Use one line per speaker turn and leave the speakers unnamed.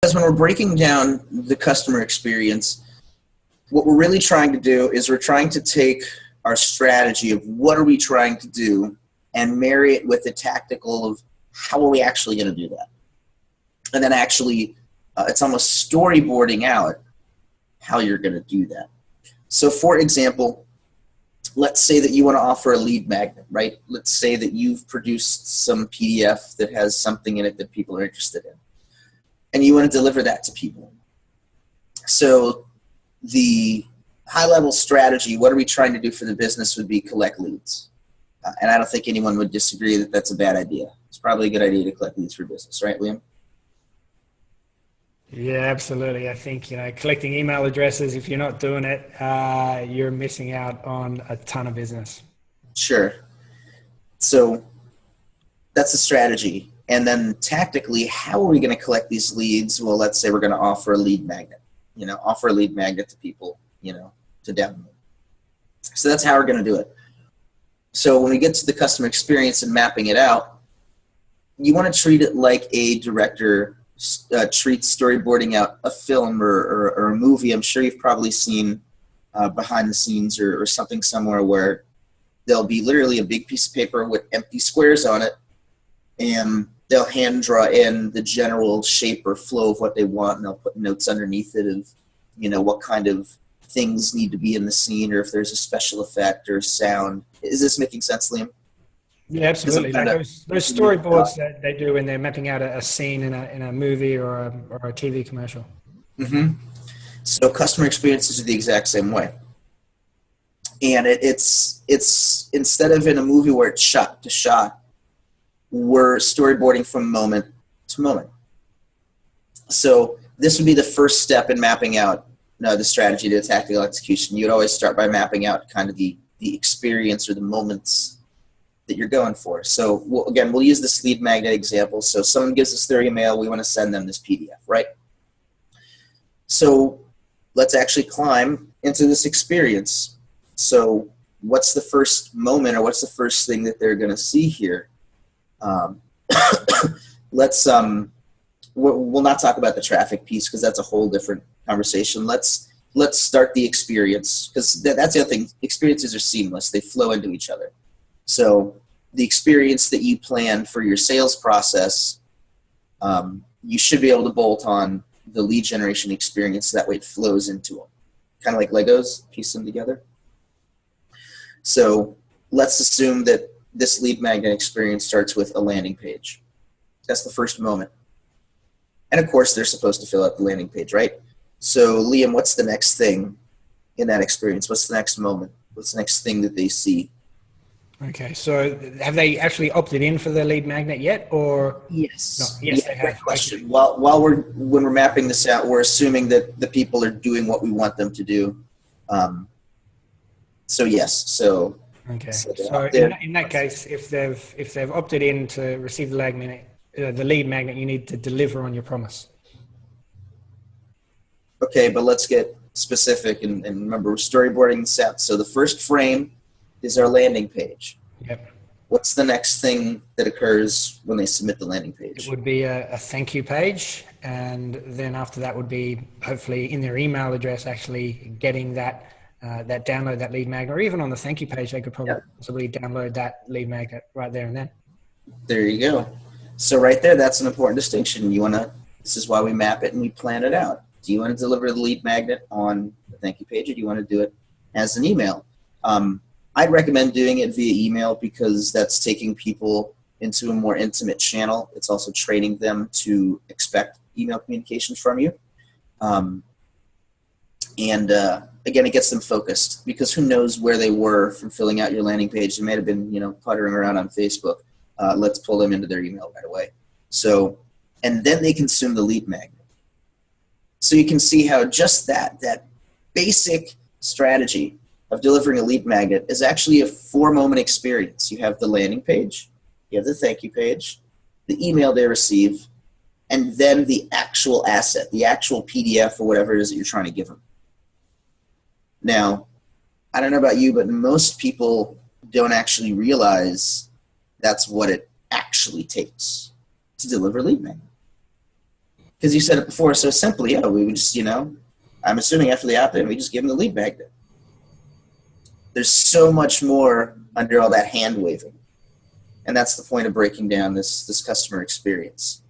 Because when we're breaking down the customer experience, what we're really trying to do is we're trying to take our strategy of what are we trying to do and marry it with the tactical of how are we actually going to do that. And then actually, it's almost storyboarding out how you're going to do that. So for example, let's say that you want to offer a lead magnet, right? Let's say that you've produced some PDF that has something in it that people are interested in, and you want to deliver that to people. So the high-level strategy, what are we trying to do for the business, would be collect leads. And I don't think anyone would disagree that that's a bad idea. It's probably a good idea to collect leads for business, right, Liam?
Yeah, absolutely. I think, collecting email addresses, if you're not doing it, you're missing out on a ton of business.
Sure. So that's the strategy. And then tactically, how are we going to collect these leads? Well, let's say we're going to offer a lead magnet, offer a lead magnet to people, to download. So that's how we're going to do it. So when we get to the customer experience and mapping it out, you want to treat it like a director treats storyboarding out a film or a movie. I'm sure you've probably seen behind the scenes or something somewhere where there'll be literally a big piece of paper with empty squares on it, and they'll hand draw in the general shape or flow of what they want, and they'll put notes underneath it of, what kind of things need to be in the scene, or if there's a special effect or sound. Is this making sense, Liam?
Yeah, absolutely. Like those storyboards that they do when they're mapping out a scene in a movie or a TV commercial. Mm-hmm.
So customer experiences are the exact same way. And it's instead of in a movie where it's shot to shot, we're storyboarding from moment to moment. So this would be the first step in mapping out the strategy to tactical execution. You'd always start by mapping out kind of the experience or the moments that you're going for. So we'll use this lead magnet example. So someone gives us their email, we want to send them this PDF, right? So let's actually climb into this experience. So what's the first moment, or what's the first thing that they're going to see here? We'll not talk about the traffic piece because that's a whole different conversation. Let's start the experience, because that's the other thing. Experiences are seamless. They flow into each other. So the experience that you plan for your sales process, you should be able to bolt on the lead generation experience. That way it flows into them. Kind of like Legos, piece them together. So let's assume that this lead magnet experience starts with a landing page. That's the first moment. And of course, they're supposed to fill out the landing page, right? So Liam, what's the next thing in that experience? What's the next moment? What's the next thing that they see?
Okay, so have they actually opted in for the lead magnet yet, or?
Yes.
No, yes,
yeah,
they
great
have.
question. When we're mapping this out, we're assuming that the people are doing what we want them to do. So yes. So.
Okay.
So
in that case, if they've opted in to receive the lead magnet, you need to deliver on your promise.
Okay, but let's get specific and remember, we're storyboarding this out. So the first frame is our landing page.
Yep.
What's the next thing that occurs when they submit the landing page?
It would be a thank you page, and then after that would be hopefully in their email address actually getting that download that lead magnet, or even on the thank you page they could possibly download that lead magnet right there and then.
There you go. So right there, that's an important distinction. This is why we map it and we plan it out. Do you want to deliver the lead magnet on the thank you page, or do you want to do it as an email? I'd recommend doing it via email because that's taking people into a more intimate channel. It's also training them to expect email communication from you. Again, it gets them focused, because who knows where they were from filling out your landing page. They may have been, puttering around on Facebook. Let's pull them into their email right away. So, and then they consume the lead magnet. So you can see how just that basic strategy of delivering a lead magnet is actually a 4-moment experience. You have the landing page, you have the thank you page, the email they receive, and then the actual asset, the actual PDF or whatever it is that you're trying to give them. Now, I don't know about you, but most people don't actually realize that's what it actually takes to deliver lead magnet. because you said it before so simply. Yeah, we would just, you know, I'm assuming after the opt-in, we just give them the lead magnet. There's so much more under all that hand waving. And that's the point of breaking down this customer experience.